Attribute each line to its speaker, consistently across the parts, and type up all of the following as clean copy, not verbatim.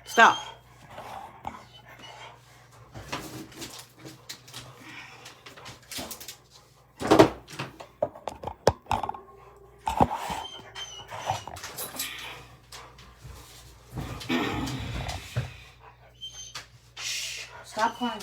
Speaker 1: Stop. Shh. Stop crying.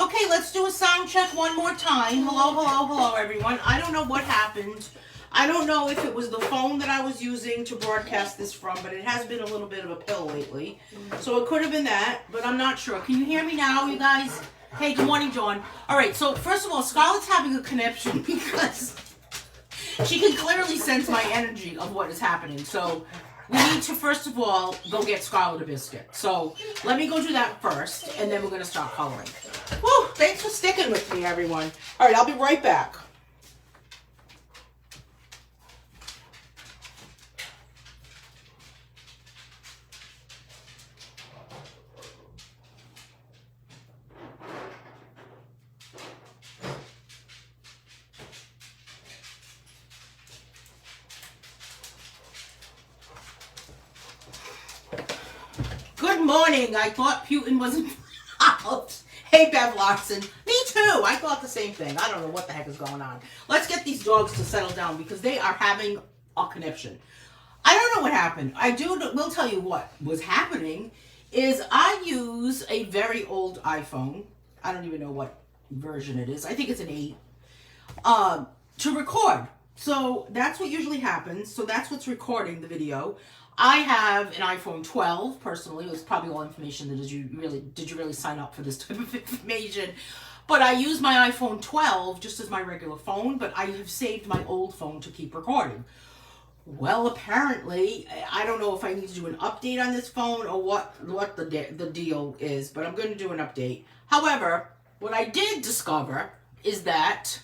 Speaker 1: Okay, let's do a sound check one more time. Hello, hello, hello, everyone. I don't know what happened. I don't know if it was the phone that I was using to broadcast this from, but it has been a little bit of a pill lately. So it could have been that, but I'm not sure. Can you hear me now, you guys? Hey, good morning, John. All right, so first of all, Scarlett's having a connection because she can clearly sense my energy of what is happening. So we need to, first of all, go get Scarlett a biscuit. So let me go do that first, and then we're going to start coloring. Woo, thanks for sticking with me, everyone. All right, I'll be right back. Good morning. I thought Putin wasn't out. Hey, Bev Larson. Me too. I thought the same thing. I don't know what the heck is going on. Let's get these dogs to settle down because they are having a conniption. I don't know what happened. Will tell you what was happening is I use a very old iPhone. I don't even know what version it is. I think it's an 8. To record. So that's what usually happens. So that's what's recording the video. I have an iPhone 12 personally. It was probably all information that did you really sign up for this type of information? But I use my iPhone 12 just as my regular phone, but I have saved my old phone to keep recording. Well, apparently, I don't know if I need to do an update on this phone or what the deal is, but I'm going to do an update. However, what I did discover is that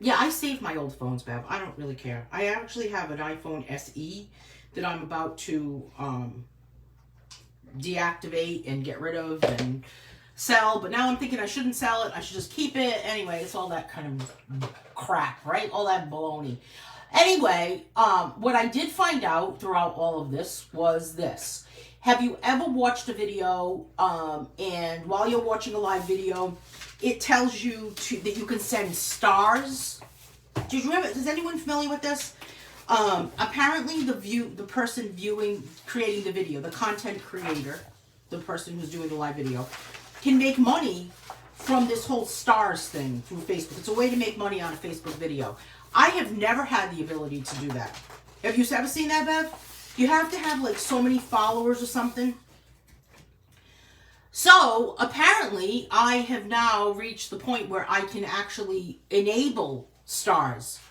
Speaker 1: yeah, I saved my old phones, Bev. I don't really care. I actually have an iPhone SE that I'm about to deactivate and get rid of and sell. But now I'm thinking I shouldn't sell it. I should just keep it. Anyway, it's all that kind of crap, right? All that baloney. Anyway, what I did find out throughout all of this was this. Have you ever watched a video and while you're watching a live video, it tells you that you can send stars? Do you remember? Is anyone familiar with this? Apparently, the person creating the video, the content creator, the person who's doing the live video, can make money from this whole stars thing through Facebook. It's a way to make money on a Facebook video. I have never had the ability to do that. Have you ever seen that, Bev? You have to have like so many followers or something. So, apparently, I have now reached the point where I can actually enable stars.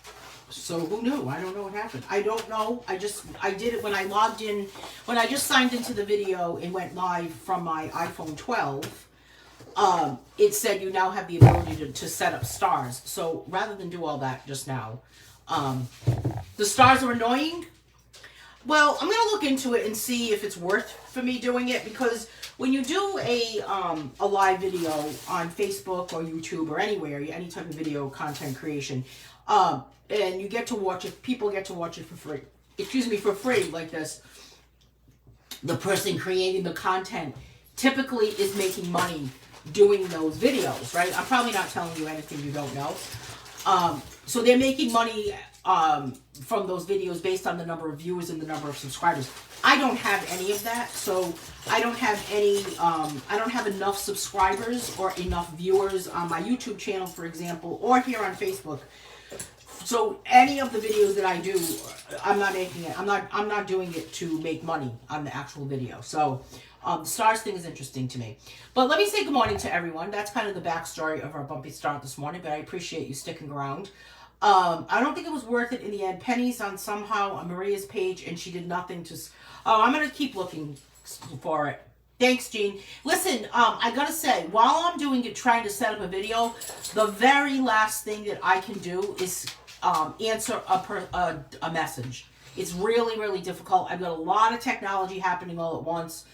Speaker 1: So, who knew? I don't know what happened. I don't know. I did it when I logged in, when I just signed into the video and went live from my iPhone 12. It said you now have the ability to set up stars. So, rather than do all that just now, the stars are annoying. Well, I'm going to look into it and see if it's worth for me doing it, because when you do a live video on Facebook or YouTube or anywhere, any type of video content creation, and you get to watch it, people get to watch it for free. Excuse me, for free like this. The person creating the content typically is making money doing those videos, right? I'm probably not telling you anything you don't know. So they're making money from those videos based on the number of viewers and the number of subscribers. I don't have any of that, so I don't have I don't have enough subscribers or enough viewers on my YouTube channel, for example, or here on Facebook. So any of the videos that I do, I'm not making it. I'm not doing it to make money on the actual video. So the stars thing is interesting to me. But let me say good morning to everyone. That's kind of the backstory of our bumpy start this morning, but I appreciate you sticking around. I don't think it was worth it in the end. Penny's on somehow on Maria's page, and she did nothing to... Oh, I'm going to keep looking for it. Thanks, Jean. Listen, I got to say, while I'm trying to set up a video, the very last thing that I can do is answer a message. It's really, really difficult. I've got a lot of technology happening all at once.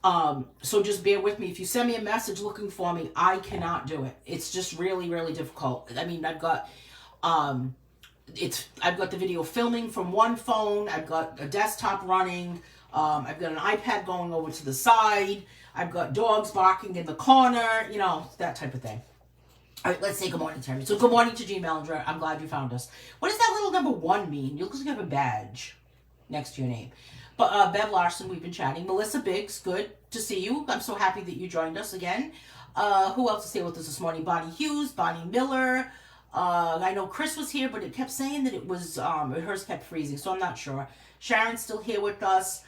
Speaker 1: So just bear with me. If you send me a message looking for me, I cannot do it. It's just really, really difficult. I mean, I've got the video filming from one phone. I've got a desktop running. I've got an iPad going over to the side. I've got dogs barking in the corner. You know, that type of thing. All right, let's say good morning, Terry. So good morning to G. Mellinger. I'm glad you found us. What does that little number 1 mean? You look like you have a badge next to your name. But Bev Larson, we've been chatting. Melissa Biggs, good to see you. I'm so happy that you joined us again. Who else is here with us this morning? Bonnie Hughes, Bonnie Miller. I know Chris was here, but it kept saying that it was, hers kept freezing, so I'm not sure. Sharon's still here with us.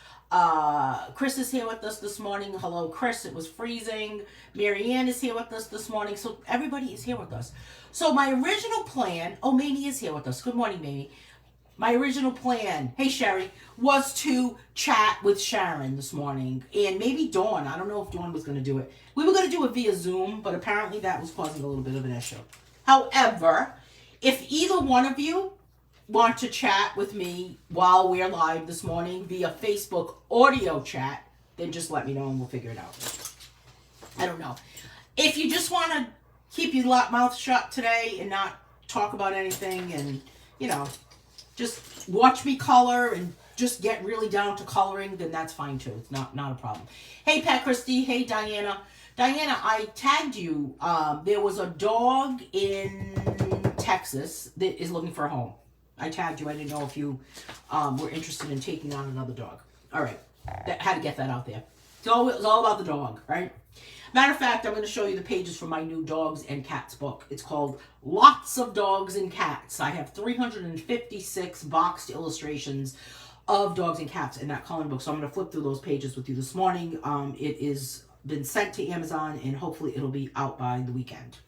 Speaker 1: Chris is here with us this morning. Hello, Chris. It was freezing. Marianne is here with us this morning. So everybody is here with us. So my original plan, oh, Mamie is here with us. Good morning, Mamie. My original plan, hey, Sherry, was to chat with Sharon this morning. And maybe Dawn. I don't know if Dawn was going to do it. We were going to do it via Zoom, but apparently that was causing a little bit of an issue. However, if either one of you want to chat with me while we're live this morning via Facebook audio chat, then just let me know and we'll figure it out. I don't know. If you just want to keep your mouth shut today and not talk about anything and, you know, just watch me color and just get really down to coloring, then that's fine too. It's not a problem. Hey, Pat Christie. Hey, Diana. Diana, I tagged you. There was a dog in Texas that is looking for a home. I tagged you. I didn't know if you were interested in taking on another dog. All right. Had to get that out there. So it was all about the dog, right? Matter of fact, I'm going to show you the pages from my new Dogs and Cats book. It's called Lots of Dogs and Cats. I have 356 boxed illustrations of dogs and cats in that coloring book. So I'm going to flip through those pages with you this morning. It is been sent to Amazon and hopefully it'll be out by the weekend.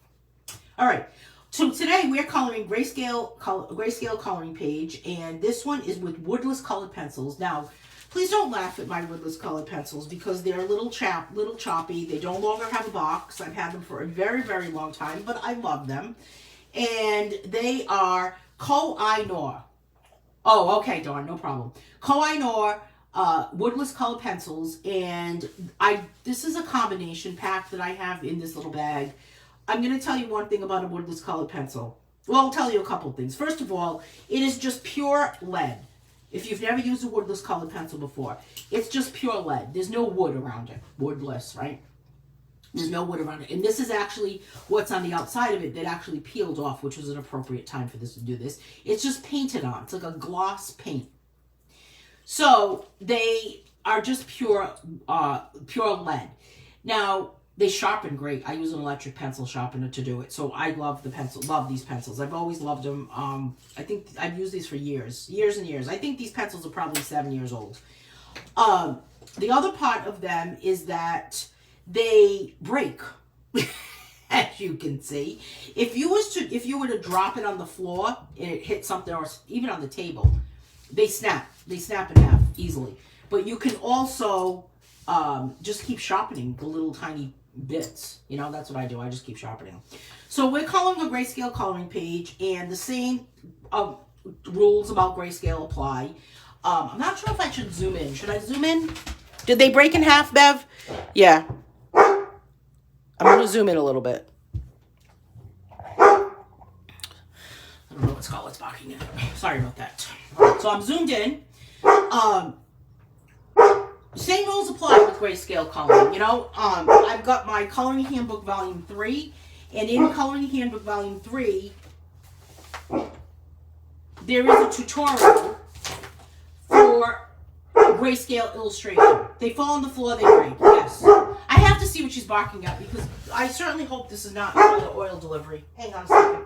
Speaker 1: All right. So today we're coloring Grayscale coloring page, and this one is with Woodless Colored Pencils. Now, please don't laugh at my Woodless Colored Pencils because they're a little choppy. They no longer have a box. I've had them for a very, very long time, but I love them. And they are NOOR. Oh, okay, Dawn, no problem. NOOR Woodless Colored Pencils, and this is a combination pack that I have in this little bag. I'm going to tell you one thing about a Woodless Colored Pencil. Well, I'll tell you a couple things. First of all, it is just pure lead. If you've never used a Woodless Colored Pencil before, it's just pure lead. There's no wood around it. Woodless, right? There's no wood around it. And this is actually what's on the outside of it that actually peeled off, which was an appropriate time for this to do this. It's just painted on. It's like a gloss paint. So they are just pure lead. Now, they sharpen great. I use an electric pencil sharpener to do it. So I love these pencils. I've always loved them. I think I've used these for years and years. I think these pencils are probably 7 years old. The other part of them is that they break, as you can see. If you were to drop it on the floor and it hit something, or even on the table, they snap. They snap in half easily. But you can also just keep sharpening the little tiny bits. You know, that's what I do. I just keep sharpening them. So we're coloring a Grayscale coloring page, and the same rules about Grayscale apply. I'm not sure if I should zoom in. Should I zoom in? Did they break in half, Bev? Yeah. I'm going to zoom in a little bit. I don't know what's called. It's barking in. Sorry about that. So I'm zoomed in. Same rules apply with Grayscale coloring. You know, I've got my Coloring Handbook Volume 3, and in Coloring Handbook Volume 3, there is a tutorial for Grayscale illustration. They fall on the floor, they break. Yes. I have to see what she's barking at because I certainly hope this is not an oil delivery. Hang on a second.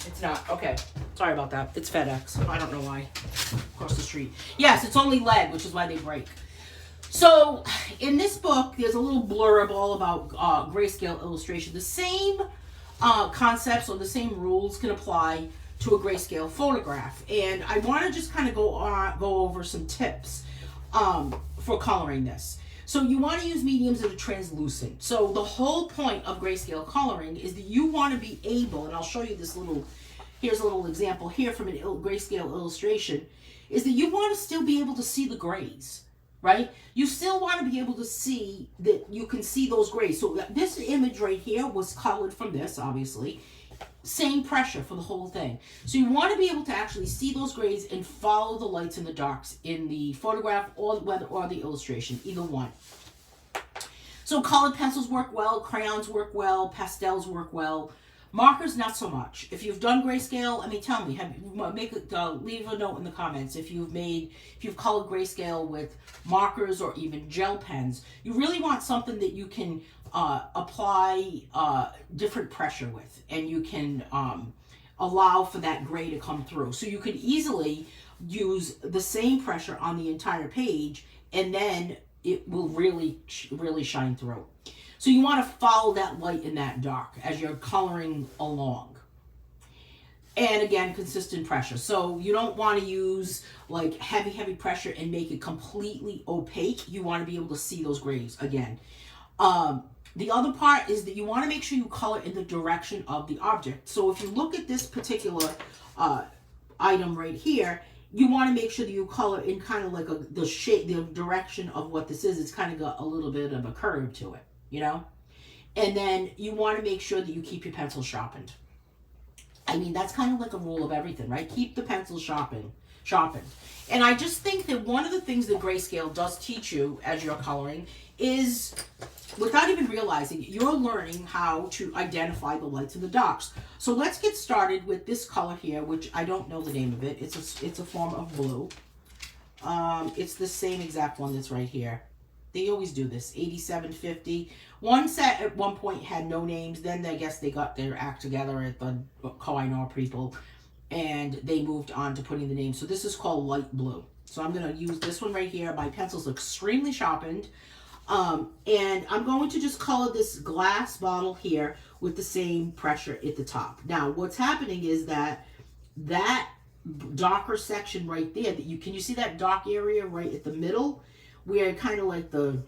Speaker 1: It's not. Okay. Sorry about that. It's FedEx. I don't know why. Across the street. Yes, it's only lead, which is why they break. So, in this book, there's a little blurb all about Grayscale illustration. The same concepts or the same rules can apply to a Grayscale photograph. And I want to just kind of go over some tips for coloring this. So you want to use mediums that are translucent. So the whole point of grayscale coloring is that you want to be able, and I'll show you this little, here's a little example here from an grayscale illustration, is that you want to still be able to see the grays, right? You still want to be able to see that you can see those grays. So this image right here was colored from this, obviously. Same pressure for the whole thing. So you want to be able to actually see those grays and follow the lights and the darks in the photograph or the illustration, either one. So colored pencils work well, crayons work well, pastels work well. Markers, not so much. If you've done grayscale, I mean, tell me, leave a note in the comments if you've colored grayscale with markers or even gel pens. You really want something that you can apply different pressure with, and you can allow for that gray to come through. So you could easily use the same pressure on the entire page, and then it will really shine through. So you want to follow that light and that dark as you're coloring along. And again, consistent pressure. So you don't want to use like heavy pressure and make it completely opaque. You want to be able to see those grays again. The other part is that you want to make sure you color in the direction of the object. So if you look at this particular item right here, you want to make sure that you color in kind of like the shape, the direction of what this is. It's kind of got a little bit of a curve to it, you know? And then you want to make sure that you keep your pencil sharpened. I mean, that's kind of like a rule of everything, right? Keep the pencil sharpened. And I just think that one of the things that grayscale does teach you as you're coloring is, without even realizing it, you're learning how to identify the lights and the darks. So let's get started with this color here, which I don't know the name of it. It's a form of blue. It's the same exact one that's right here. They always do this, 8750. One set at one point had no names. Then I guess they got their act together at the NOOR people, and they moved on to putting the name. So this is called light blue. So I'm going to use this one right here. My pencil's extremely sharpened. And I'm going to just color this glass bottle here with the same pressure at the top. Now, what's happening is that darker section right there, can you see that dark area right at the middle, where kind of like the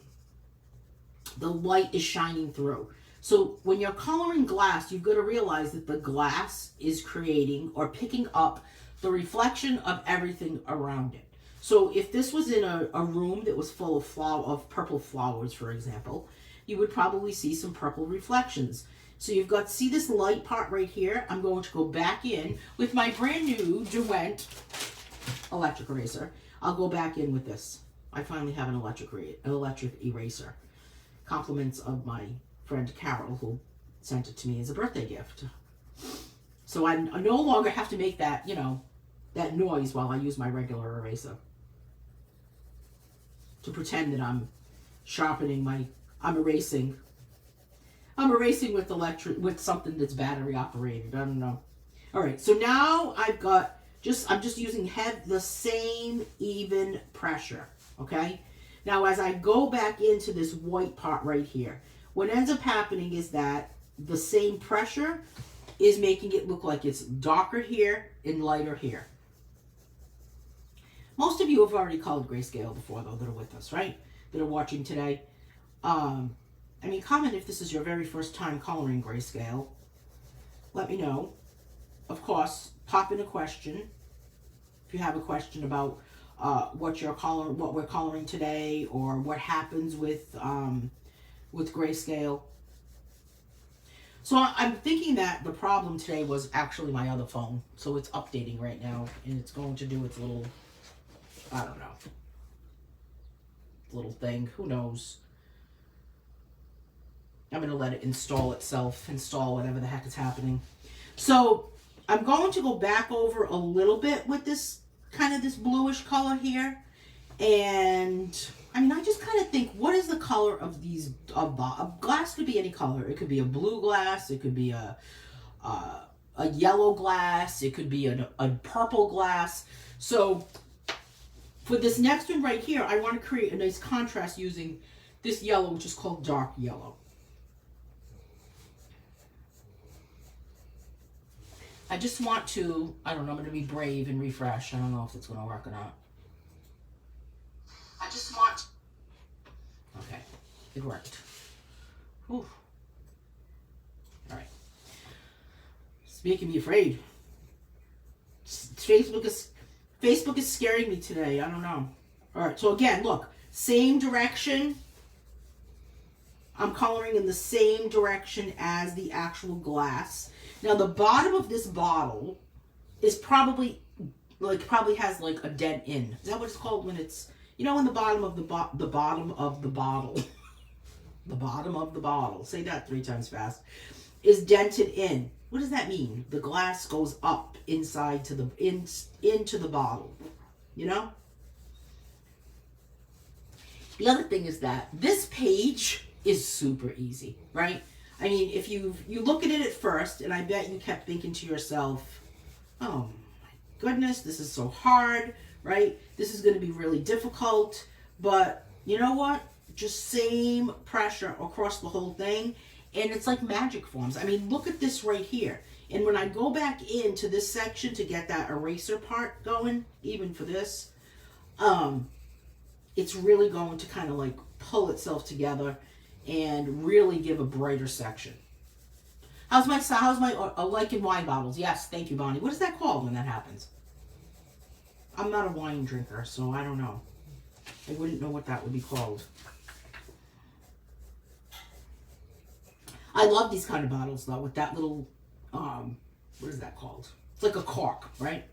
Speaker 1: light is shining through. So when you're coloring glass, you've got to realize that the glass is creating or picking up the reflection of everything around it. So if this was in a room that was full of purple flowers, for example, you would probably see some purple reflections. So you've got, see this light part right here? I'm going to go back in with my brand new Duet electric eraser. I'll go back in with this. I finally have an electric eraser. Compliments of my friend Carol, who sent it to me as a birthday gift. So I no longer have to make that, that noise while I use my regular eraser to pretend that I'm sharpening I'm erasing with something that's battery operated. I don't know. All right, so now I'm just using the same even pressure, okay? Now, as I go back into this white part right here, what ends up happening is that the same pressure is making it look like it's darker here and lighter here. Most of you have already colored grayscale before, though, that are with us, right? That are watching today. I mean, comment if this is your very first time coloring grayscale. Let me know. Of course, pop in a question if you have a question about what we're coloring today, or what happens with grayscale. So I'm thinking that the problem today was actually my other phone. So it's updating right now, and it's going to do its little, I don't know, little thing. Who knows? I'm going to let it install whatever the heck is happening. So I'm going to go back over a little bit with this bluish color here. And I mean, I just kind of think, what is the color of these? A glass could be any color. It could be a blue glass. It could be a yellow glass. It could be a purple glass. So for this next one right here, I want to create a nice contrast using this yellow, which is called dark yellow. I just want to, I don't know, I'm going to be brave and refresh. I don't know if it's going to work or not. I just want, okay. It worked. Whew. All right. It's making me afraid. Facebook is scaring me today. I don't know. All right. So again, look, same direction. I'm coloring in the same direction as the actual glass. Now the bottom of this bottle is probably has like a dent in. Is that what it's called when it's, you know, in the bottom of the bottom of the bottle. The bottom of the bottle. Say that 3 times fast. Is dented in. What does that mean? The glass goes up inside to the into the bottle. You know? The other thing is that this page is super easy, right? I mean, if you look at it at first, and I bet you kept thinking to yourself, oh my goodness, this is so hard, right? This is going to be really difficult. But you know what? Just same pressure across the whole thing, and it's like magic forms. I mean, look at this right here. And when I go back into this section to get that eraser part going, even for this, it's really going to kind of like pull itself together and really give a brighter section. How's my like in wine bottles? Yes, thank you, Bonnie. What is that called when that happens? I'm not a wine drinker, so I don't know. I wouldn't know what that would be called. I love these kind of bottles though, with that little, what is that called? It's like a cork, right?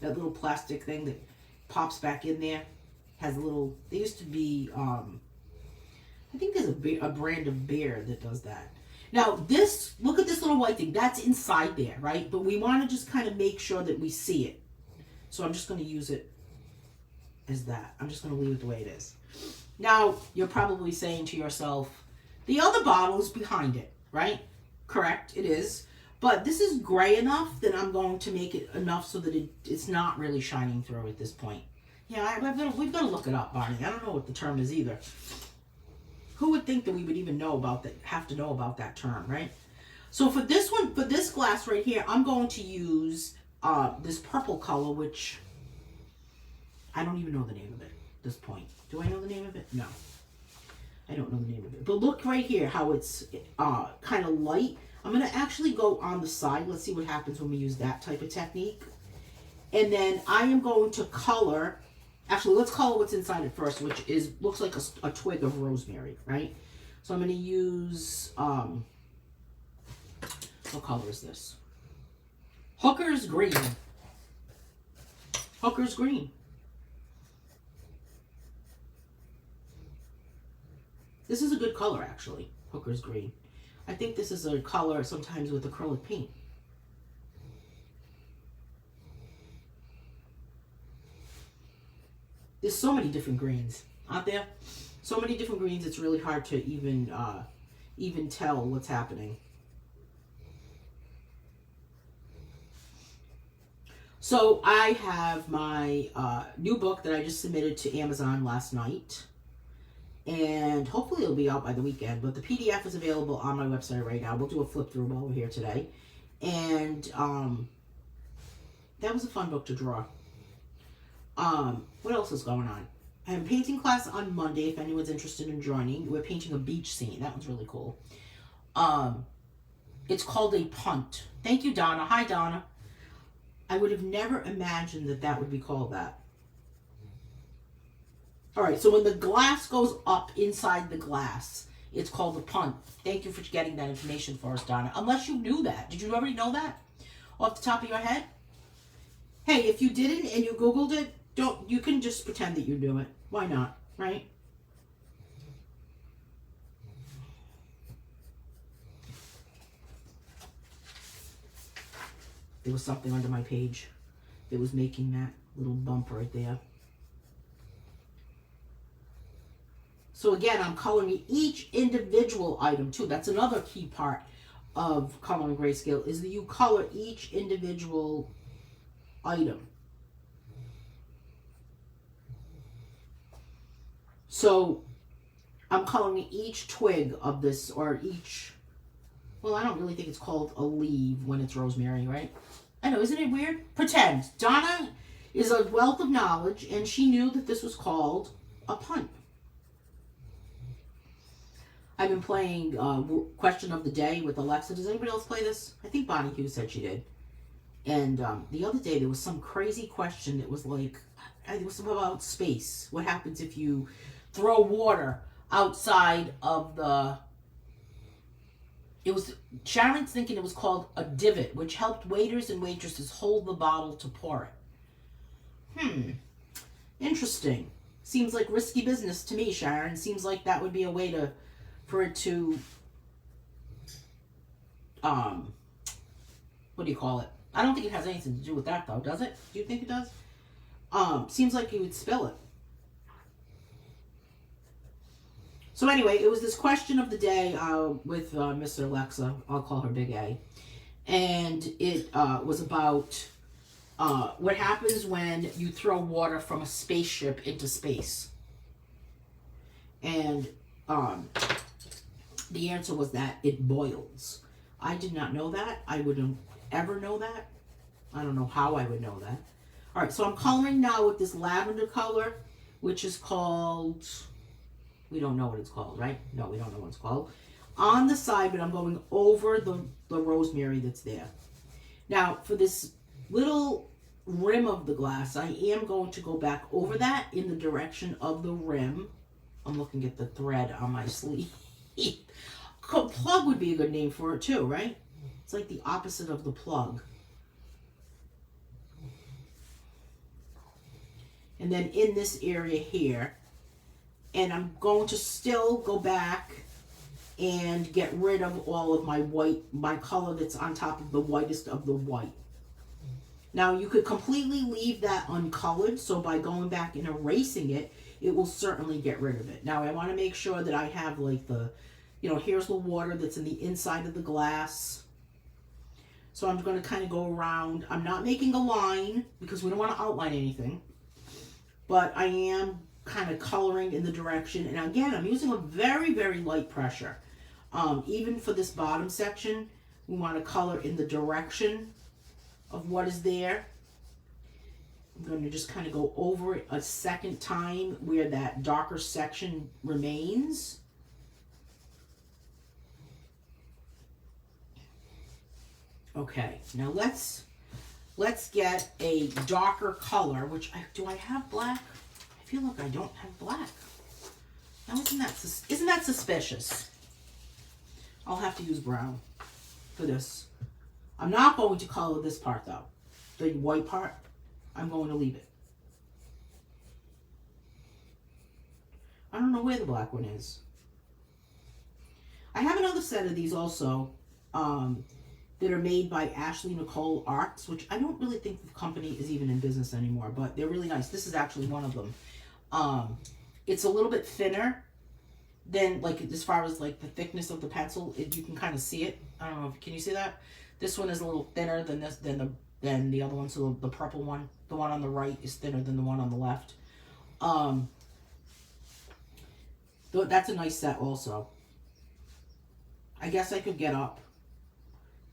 Speaker 1: That little plastic thing that pops back in there. Has a little, there used to be, I think there's a brand of beer that does that. Now this, look at this little white thing. That's inside there, right? But we want to just kind of make sure that we see it. So I'm just going to use it as that. I'm just going to leave it the way it is. Now, you're probably saying to yourself, the other bottle is behind it, right? Correct, it is. But this is gray enough that I'm going to make it enough so that it's not really shining through at this point. Yeah, we've got to look it up, Barney. I don't know what the term is either. Who would think that we would even know about that, have to know about that term, right? So for this one, for this glass right here, I'm going to use this purple color, which I don't even know the name of it at this point. Do I know the name of it? No. I don't know the name of it. But look right here how it's kind of light. I'm going to actually go on the side. Let's see what happens when we use that type of technique. And then I am going to color. Actually, let's color what's inside it first, which looks like a twig of rosemary, right? So I'm going to use, what color is this? Hooker's Green. Hooker's Green. This is a good color, actually, Hooker's Green. I think this is a color sometimes with acrylic paint. There's so many different greens, aren't there? So many different greens, it's really hard to even tell what's happening. So I have my new book that I just submitted to Amazon last night. And hopefully it'll be out by the weekend. But the PDF is available on my website right now. We'll do a flip through while we're here today. And that was a fun book to draw. What else is going on? I have a painting class on Monday if anyone's interested in joining. We're painting a beach scene. That one's really cool. It's called a punt. Thank you, Donna. Hi, Donna. I would have never imagined that that would be called that. All right, so when the glass goes up inside the glass, it's called a punt. Thank you for getting that information for us, Donna. Unless you knew that. Did you already know that off the top of your head? Hey, if you didn't and you Googled it, you can just pretend that you knew it. Why not, right? There was something under my page that was making that little bump right there. So again, I'm coloring each individual item too. That's another key part of coloring grayscale, is that you color each individual item. So I'm coloring each twig of this, or each, well, I don't really think it's called a leaf when it's rosemary, right? I know, isn't it weird? Pretend. Donna is a wealth of knowledge, and she knew that this was called a punt. I've been playing Question of the Day with Alexa. Does anybody else play this? I think Bonnie Hughes said she did. And the other day there was some crazy question that was like, it was about space. What happens if you throw water outside of the... It was, Sharon's thinking it was called a divot, which helped waiters and waitresses hold the bottle to pour it. Interesting. Seems like risky business to me, Sharon. Seems like that would be a way for it to, what do you call it? I don't think it has anything to do with that, though, does it? Do you think it does? Seems like you would spill it. So anyway, it was this question of the day with Mr. Alexa. I'll call her Big A. And it was about what happens when you throw water from a spaceship into space. And the answer was that it boils. I did not know that. I wouldn't ever know that. I don't know how I would know that. All right, so I'm coloring now with this lavender color, which is called... We don't know what it's called, right? No, we don't know what it's called. On the side, but I'm going over the rosemary that's there. Now, for this little rim of the glass, I am going to go back over that in the direction of the rim. I'm looking at the thread on my sleeve. Plug would be a good name for it too, right? It's like the opposite of the plug. And then in this area here, and I'm going to still go back and get rid of all of my white, my color that's on top of the whitest of the white. Now you could completely leave that uncolored, so by going back and erasing it, it will certainly get rid of it. Now I want to make sure that I have like the, here's the water that's in the inside of the glass. So I'm going to kind of go around. I'm not making a line because we don't want to outline anything, but I am kind of coloring in the direction. And again, I'm using a very, very light pressure. Even for this bottom section, we want to color in the direction of what is there. I'm going to just kind of go over it a second time where that darker section remains. Okay, now let's get a darker color, which do I have black? I feel like I don't have black. Now isn't that suspicious? I'll have to use brown for this. I'm not going to color this part though. The white part, I'm going to leave it. I don't know where the black one is. I have another set of these also that are made by Ashley Nicole Arts, which I don't really think the company is even in business anymore, but they're really nice. This is actually one of them. It's a little bit thinner than, like, as far as like the thickness of the pencil. You can kind of see it. I don't know. Can you see that? This one is a little thinner than the other one. So the purple one, the one on the right, is thinner than the one on the left. That's a nice set also. I guess I could get up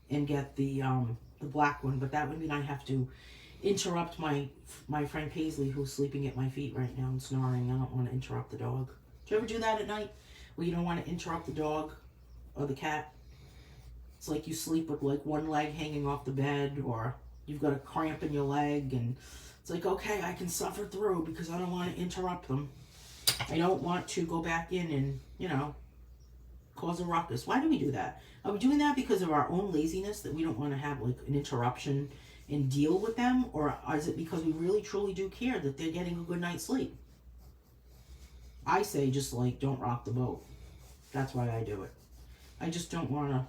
Speaker 1: and get the black one, but that would mean I have to interrupt my friend Paisley, who's sleeping at my feet right now and snoring. I don't want to interrupt the dog. Do you ever do that at night where you don't want to interrupt the dog or the cat? It's like you sleep with like one leg hanging off the bed, or you've got a cramp in your leg, and it's like, okay, I can suffer through because I don't want to interrupt them. I don't want to go back in and, cause a ruckus. Why do we do that? Are we doing that because of our own laziness, that we don't want to have like an interruption and deal with them? Or is it because we really truly do care that they're getting a good night's sleep? I say just like, don't rock the boat. That's why I do it. I just don't want to,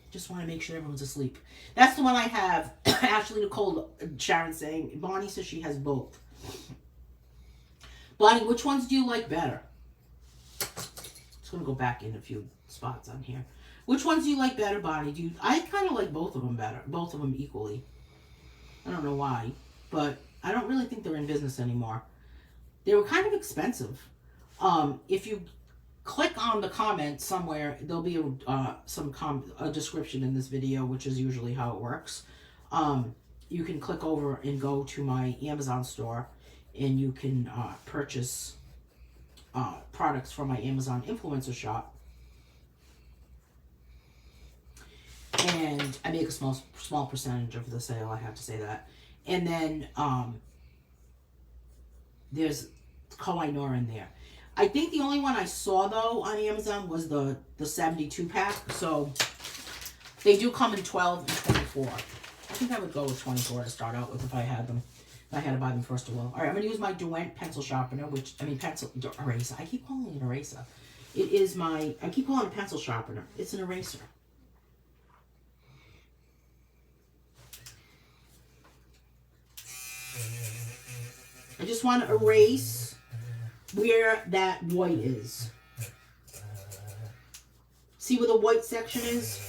Speaker 1: just want to make sure everyone's asleep. That's the one I have. Ashley Nicole, Sharon saying, Bonnie says she has both. Bonnie, which ones do you like better? Just going to go back in a few spots on here. Which ones do you like better, Bonnie? I kind of like both of them better. Both of them equally. I don't know why, but I don't really think they're in business anymore. They were kind of expensive. If you click on the comment somewhere, there'll be a description in this video, which is usually how it works. You can click over and go to my Amazon store, and you can purchase products from my Amazon influencer shop. And I make a small percentage of the sale, I have to say that. And then there's NOOR in there. I think the only one I saw though on Amazon was the 72 pack. So they do come in 12 and 24. I think I would go with 24 to start out with if I had them. I had to buy them first of all. All right, I'm going to use my Duent pencil sharpener, pencil eraser. I keep calling it an eraser. It is my, I keep calling it a pencil sharpener. It's an eraser. I just want to erase where that white is. See where the white section is?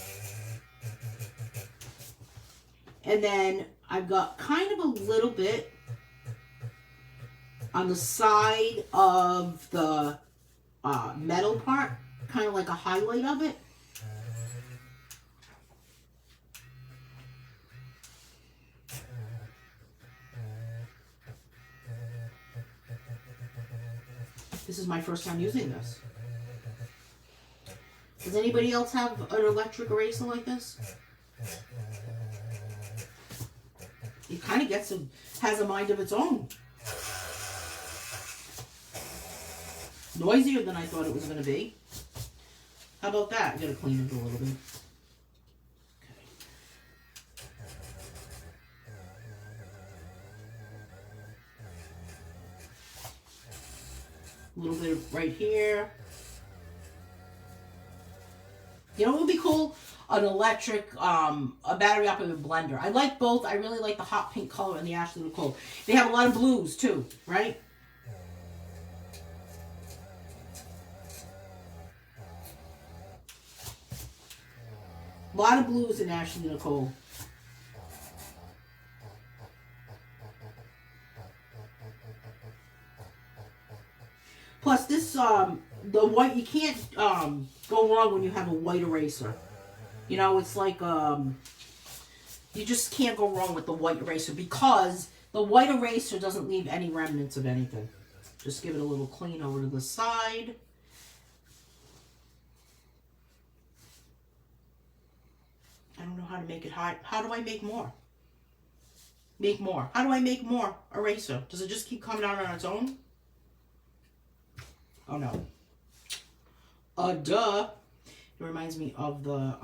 Speaker 1: And then I've got kind of a little bit on the side of the metal part, kind of like a highlight of it. This is my first time using this. Does anybody else have an electric eraser like this? It kind of has a mind of its own. Noisier than I thought it was going to be. How about that? I'm going to clean it a little bit. A little bit right here. You know what would be cool? An electric, a battery operated blender. I like both. I really like the hot pink color and the Ashley Nicole. They have a lot of blues too, right? A lot of blues in Ashley Nicole. Plus this, the white, you can't go wrong when you have a white eraser. You know, it's like, you just can't go wrong with the white eraser because the white eraser doesn't leave any remnants of anything. Just give it a little clean over to the side. I don't know how to make it hot. How do I make more? Make more. How do I make more eraser? Does it just keep coming out on its own? Oh no. Duh. It reminds me of the,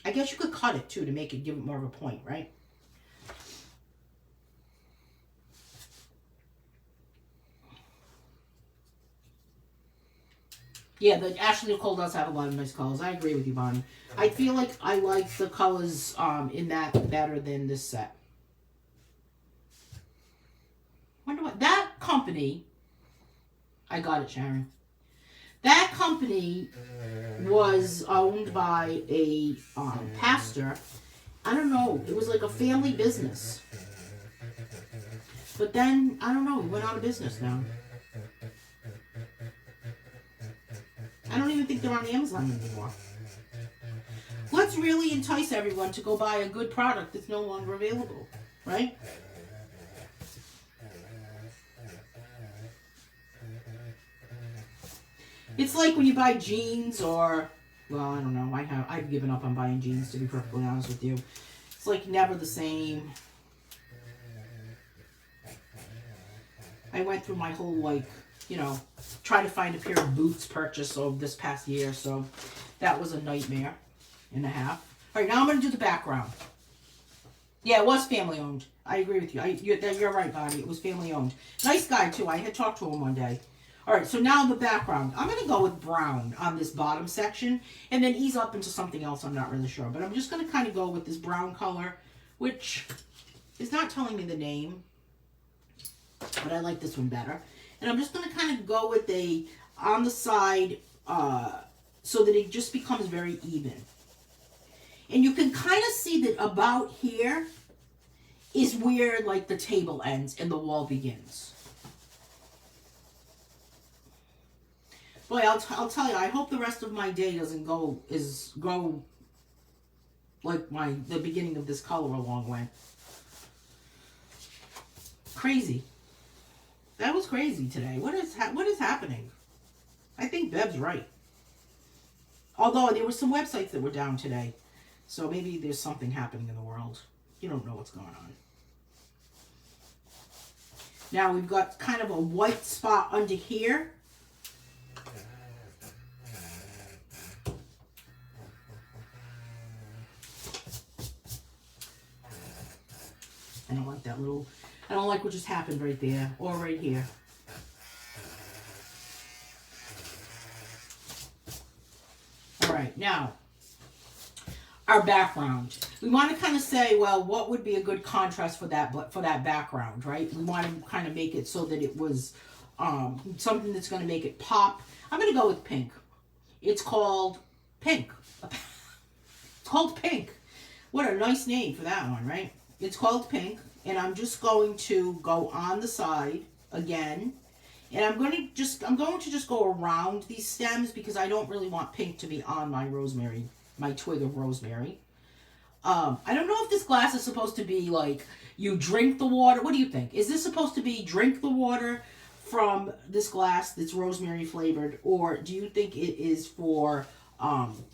Speaker 1: I guess you could cut it too to make it, give it more of a point, right? Yeah, the Ashley Nicole does have a lot of nice colors. I agree with you, Bonnie. I feel like I like the colors in that better than this set. Wonder what, that company, I got it, Sharon. That company was owned by a pastor. I don't know. It was like a family business. But then, I don't know. He went out of business now. I don't even think they're on Amazon anymore. Let's really entice everyone to go buy a good product that's no longer available, right? It's like when you buy jeans or, well, I don't know. I've given up on buying jeans, to be perfectly honest with you. It's like never the same. I went through my whole, like, you know, try to find a pair of boots purchase of this past year. So that was a nightmare and a half. All right, now I'm going to do the background. Yeah, it was family owned. I agree with you. You're right, Bonnie. It was family owned. Nice guy, too. I had talked to him one day. All right, so now the background. I'm going to go with brown on this bottom section and then ease up into something else I'm not really sure. But I'm just going to kind of go with this brown color, which is not telling me the name, but I like this one better. And I'm just going to kind of go with on the side so that it just becomes very even. And you can kind of see that about here is where, like, the table ends and the wall begins. Boy, I'll tell you, I hope the rest of my day doesn't go like the beginning of this color along went. Crazy. That was crazy today. What is happening? I think Bev's right. Although there were some websites that were down today. So maybe there's something happening in the world. You don't know what's going on. Now we've got kind of a white spot under here. I don't like that little, I don't like what just happened right there or right here. All right, now, our background. We want to kind of say, well, what would be a good contrast for that background, right? We want to kind of make it so that it was something that's going to make it pop. I'm going to go with pink. It's called Pink. It's called Pink. What a nice name for that one, right? It's called Pink, and I'm just going to go on the side again. And I'm going to just go around these stems because I don't really want pink to be on my rosemary, my twig of rosemary. I don't know if this glass is supposed to be like you drink the water. What do you think? Is this supposed to be drink the water from this glass that's rosemary flavored, or do you think it is for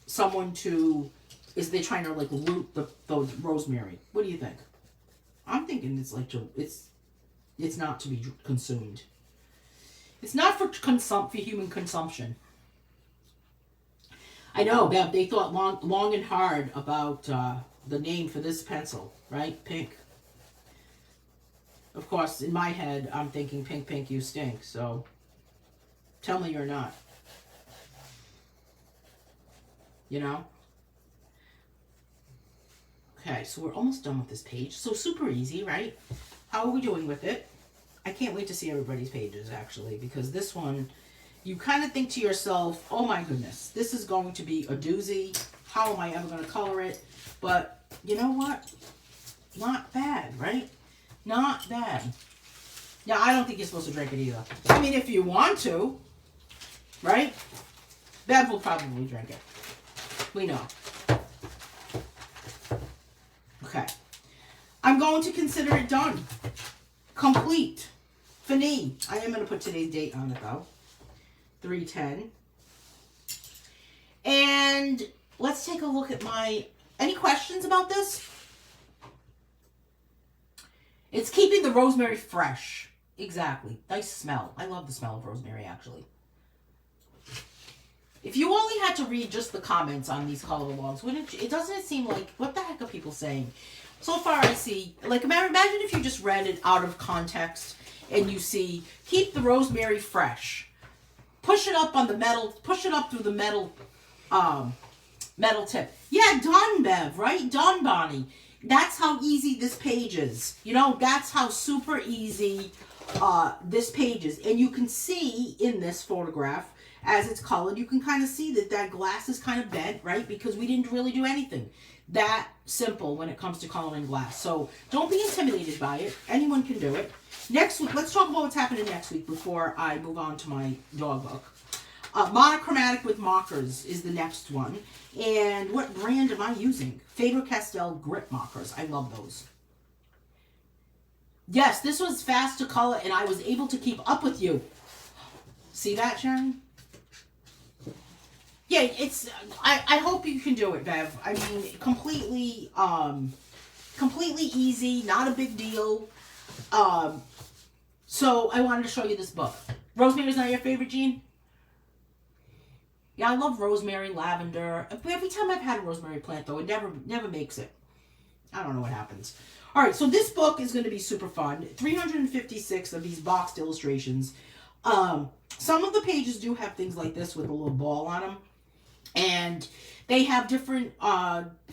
Speaker 1: someone to, is they trying to like root the rosemary? What do you think? I'm thinking it's like it's not to be consumed. It's not for human consumption. I know, Bev, they thought long and hard about the name for this pencil, right? Pink. Of course, in my head, I'm thinking pink, pink, you stink. So, tell me you're not. You know? Okay, so we're almost done with this page. So, super easy, right? How are we doing with it? I can't wait to see everybody's pages, actually, because this one, you kind of think to yourself, oh my goodness, this is going to be a doozy. How am I ever going to color it? But you know what? Not bad, right? Not bad. Now, I don't think you're supposed to drink it either. I mean, if you want to, right? Bev will probably drink it. We know. Okay. I'm going to consider it done. Complete. Fini. I am going to put today's date on it, though. 3/10. And let's take a look at my... Any questions about this? It's keeping the rosemary fresh. Exactly. Nice smell. I love the smell of rosemary, actually. If you only had to read just the comments on these color logs, wouldn't it doesn't it seem like, what the heck are people saying? So far I see, like, imagine if you just read it out of context and you see, keep the rosemary fresh. Push it up on the metal, push it up through the metal tip. Yeah, done, Bev, right? Done, Bonnie. That's how easy this page is. You know, that's how super easy this page is. And you can see in this photograph, as it's colored, you can kind of see that glass is kind of bent, right? Because we didn't really do anything that simple when it comes to coloring glass. So don't be intimidated by it. Anyone can do it. Next week, let's talk about what's happening next week before I move on to my dog book. Monochromatic with markers is the next one. And what brand am I using? Faber-Castell grip markers. I love those. Yes, this was fast to color and I was able to keep up with you. See that, Sharon? Yeah, it's, I hope you can do it, Bev. I mean, completely easy, not a big deal. So I wanted to show you this book. Rosemary's not your favorite, Jean? Yeah, I love rosemary, lavender. Every time I've had a rosemary plant, though, it never makes it. I don't know what happens. All right, so this book is going to be super fun. 356 of these boxed illustrations. Some of the pages do have things like this with a little ball on them. And they have different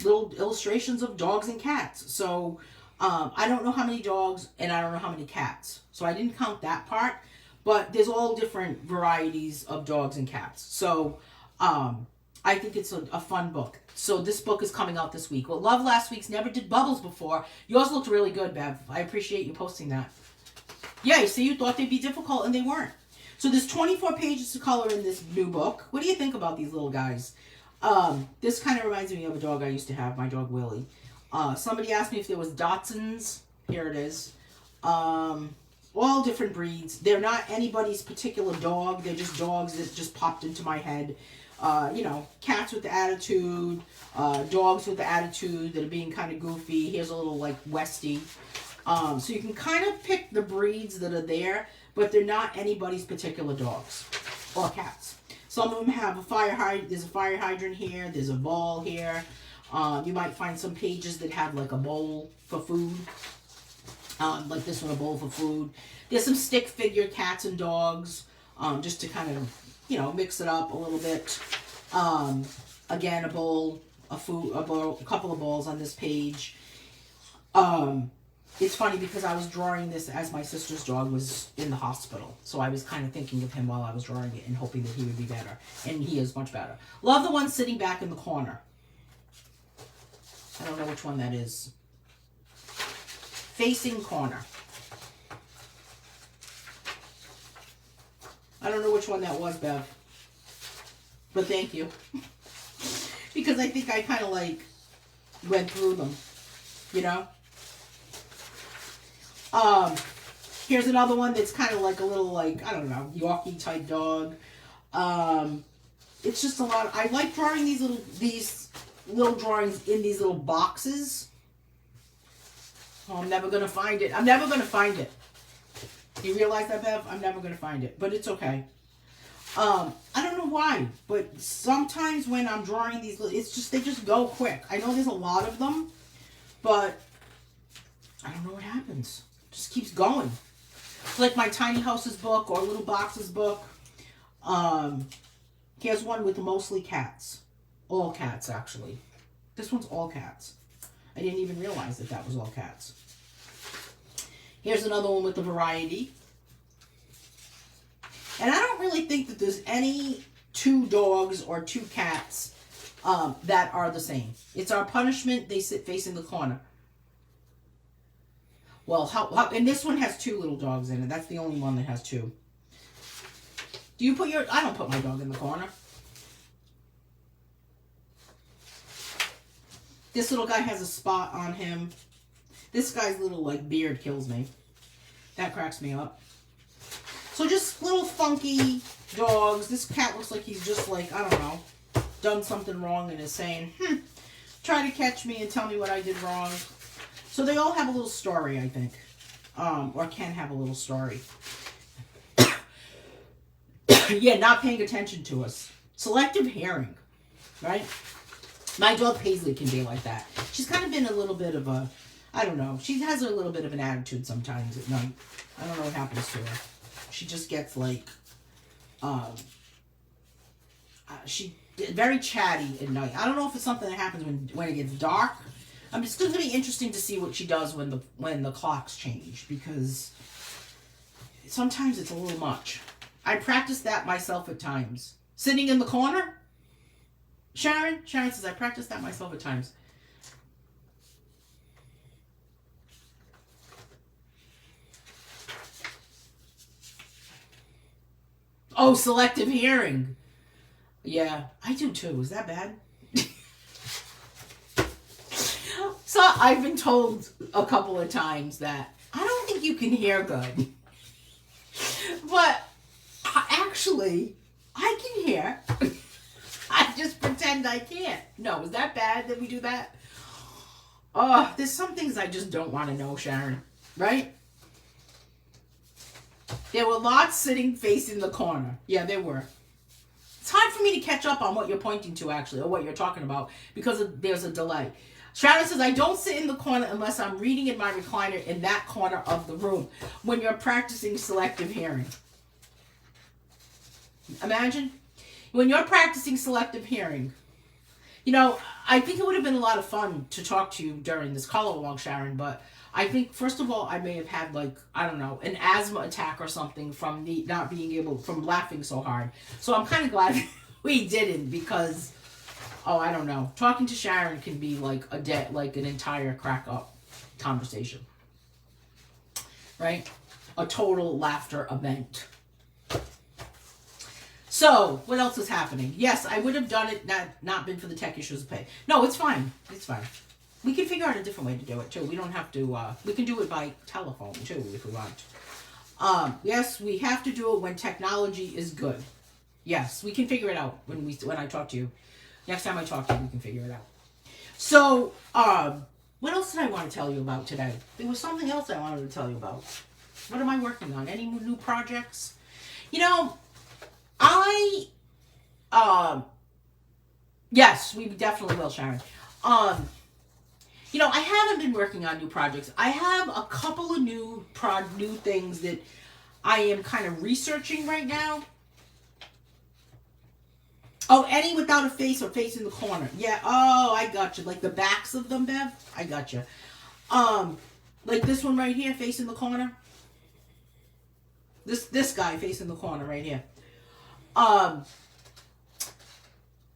Speaker 1: little illustrations of dogs and cats. So I don't know how many dogs and I don't know how many cats. So I didn't count that part. But there's all different varieties of dogs and cats. So I think it's a fun book. So this book is coming out this week. Well, Love Last Week's never did bubbles before. Yours looked really good, Bev. I appreciate you posting that. Yeah, you see, you thought they'd be difficult and they weren't. So there's 24 pages to color in this new book. What do you think about these little guys? This kind of reminds me of a dog I used to have, my dog Willie. Somebody asked me if there was Dachshunds. Here it is. all different breeds. They're not anybody's particular dog. They're just dogs that just popped into my head. You know, cats with the attitude, dogs with the attitude that are being kind of goofy. Here's a little like Westie. So you can kind of pick the breeds that are there, but they're not anybody's particular dogs or cats. Some of them have a fire hydrant. There's a fire hydrant here. There's a ball here. You might find some pages that have like a bowl for food. Like this one, a bowl for food. There's some stick figure cats and dogs, just to kind of, you know, mix it up a little bit. Again, a bowl, a couple of bowls on this page. It's funny because I was drawing this as my sister's dog was in the hospital. So I was kind of thinking of him while I was drawing it and hoping that he would be better. And he is much better. Love the one sitting back in the corner. I don't know which one that is. Facing corner. I don't know which one that was, Bev. But thank you. Because I think I kind of like went through them. You know? Here's another one that's kind of like a little like, I don't know, Yorkie type dog. It's just a lot. I like drawing these little drawings in these little boxes. Oh, I'm never going to find it. I'm never going to find it. You realize that, Bev? I'm never going to find it, but it's okay. I don't know why, but sometimes when I'm drawing these, they just go quick. I know there's a lot of them, but I don't know what happens. It just keeps going. It's like my tiny houses book or little boxes book. Here's one with mostly cats. All cats, actually. This one's all cats. I didn't even realize that that was all cats. Here's another one with a variety. And I don't really think that there's any two dogs or two cats that are the same. It's our punishment. They sit facing the corner. Well, and this one has two little dogs in it. That's the only one that has two. Do you put your... I don't put my dog in the corner. This little guy has a spot on him. This guy's little, like, beard kills me. That cracks me up. So just little funky dogs. This cat looks like he's just, like, I don't know, done something wrong and is saying, try to catch me and tell me what I did wrong. So they all have a little story, I think. Or can have a little story. Yeah, not paying attention to us. Selective hearing, right? My dog Paisley can be like that. She's kind of been a little bit of a, I don't know. She has a little bit of an attitude sometimes at night. I don't know what happens to her. She just gets like, she very chatty at night. I don't know if it's something that happens when it gets dark. It's going to be interesting to see what she does when the clocks change, because sometimes it's a little much. I practice that myself at times. Sitting in the corner? Sharon says, I practice that myself at times. Oh, selective hearing. Yeah, I do too. Is that bad? So I've been told a couple of times that I don't think you can hear good. But actually, I can hear. I just pretend I can't. No, is that bad that we do that? Oh, there's some things I just don't want to know, Sharon. Right? There were lots sitting facing the corner. Yeah, there were. It's hard for me to catch up on what you're pointing to, actually, or what you're talking about, because there's a delay. Sharon says, I don't sit in the corner unless I'm reading in my recliner in that corner of the room when you're practicing selective hearing. Imagine. When you're practicing selective hearing, you know, I think it would have been a lot of fun to talk to you during this call along, Sharon, but I think, first of all, I may have had, like, I don't know, an asthma attack or something from from laughing so hard. So I'm kind of glad we didn't, because, oh, I don't know. Talking to Sharon can be like an entire crack up conversation. Right? A total laughter event. So, what else is happening? Yes, I would have done it not been for the tech issues of pay. No, it's fine. It's fine. We can figure out a different way to do it, too. We don't have to, we can do it by telephone, too, if we want. Yes, we have to do it when technology is good. Yes, we can figure it out when I talk to you. Next time I talk to you, we can figure it out. So, what else did I want to tell you about today? There was something else I wanted to tell you about. What am I working on? Any new projects? You know, yes, we definitely will, Sharon. You know, I haven't been working on new projects. I have a couple of new things that I am kind of researching right now. Oh, any without a face or face in the corner. Yeah, oh, I got you. Like the backs of them, Bev? I got you. Like this one right here, face in the corner. This guy, face in the corner right here. I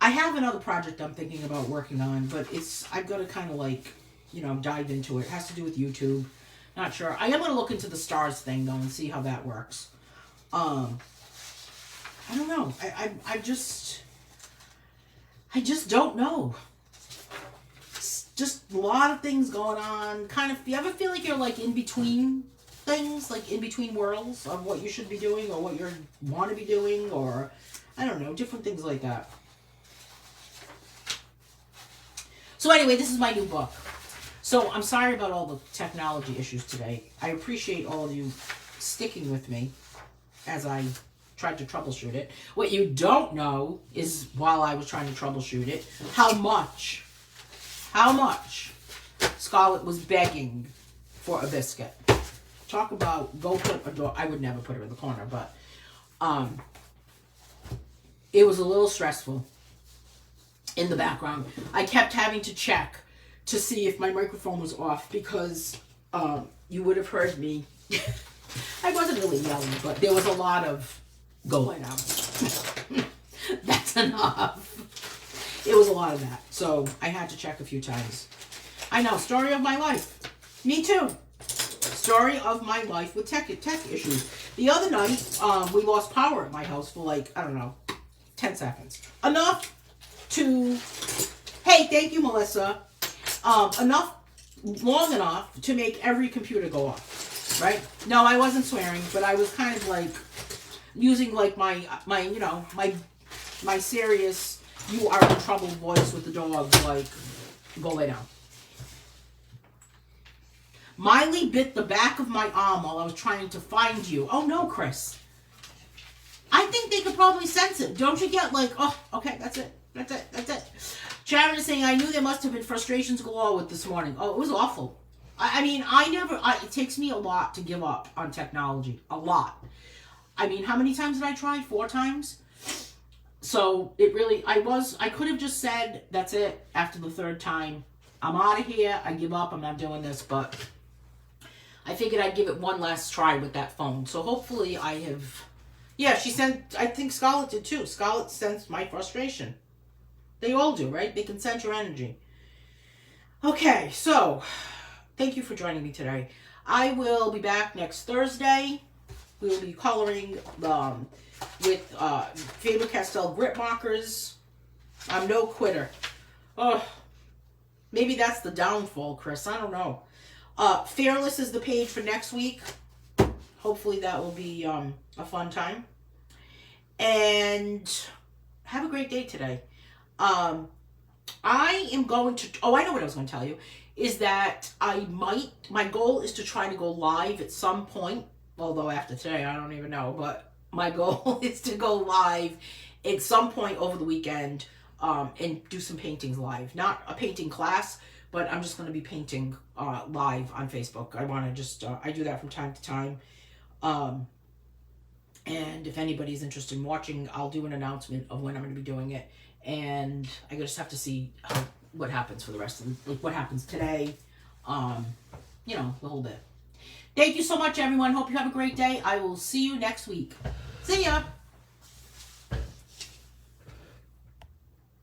Speaker 1: have another project I'm thinking about working on, but I've got to kind of like, you know, dive into it. It has to do with YouTube. Not sure. I am going to look into the stars thing, though, and see how that works. I don't know. I just don't know. It's just a lot of things going on. Kind of, you ever feel like you're like in between things? Like in between worlds of what you should be doing or what you want to be doing, or I don't know, different things like that. So anyway, this is my new book. So I'm sorry about all the technology issues today. I appreciate all of you sticking with me as I tried to troubleshoot it. What you don't know is, while I was trying to troubleshoot it, how much Scarlett was begging for a biscuit. Talk about go put a door. I would never put her in the corner, but it was a little stressful in the background. I kept having to check to see if my microphone was off because you would have heard me. I wasn't really yelling, but there was a lot of go lay down. That's enough. It was a lot of that. So I had to check a few times. I know, story of my life. Me too. Story of my life with tech issues. The other night, we lost power at my house for like, I don't know, 10 seconds. Enough to, hey, thank you, Melissa. Long enough to make every computer go off, right? No, I wasn't swearing, but I was kind of like using like my you know, my serious, you are in trouble voice with the dog, like, go lay down. Miley bit the back of my arm while I was trying to find you. Oh no, Chris. I think they could probably sense it. Don't you get like, oh, okay, that's it. Sharon is saying, I knew there must have been frustrations galore with this morning. Oh, it was awful. I mean, it takes me a lot to give up on technology. A lot. I mean, how many times did I try? 4 times? So, it really, I could have just said, that's it, after the 3rd time. I'm out of here. I give up. I'm not doing this. But I figured I'd give it one last try with that phone. So, hopefully I have, yeah, she sent, I think Scarlett did too. Scarlett sensed my frustration. They all do, right? They can sense your energy. Okay, so thank you for joining me today. I will be back next Thursday. We will be coloring with Faber-Castell grit markers. I'm no quitter. Oh, maybe that's the downfall, Chris. I don't know. Fearless is the page for next week. Hopefully that will be a fun time. And have a great day today. I am going to, I know what I was going to tell you, is that my goal is to try to go live at some point, although after today, I don't even know, but my goal is to go live at some point over the weekend, and do some paintings live. Not a painting class, but I'm just going to be painting, live on Facebook. I want to just, I do that from time to time. And if anybody's interested in watching, I'll do an announcement of when I'm going to be doing it. And I just have to see what happens for the rest of what happens today. You know, the whole bit. Thank you so much, everyone. Hope you have a great day. I will see you next week. See ya.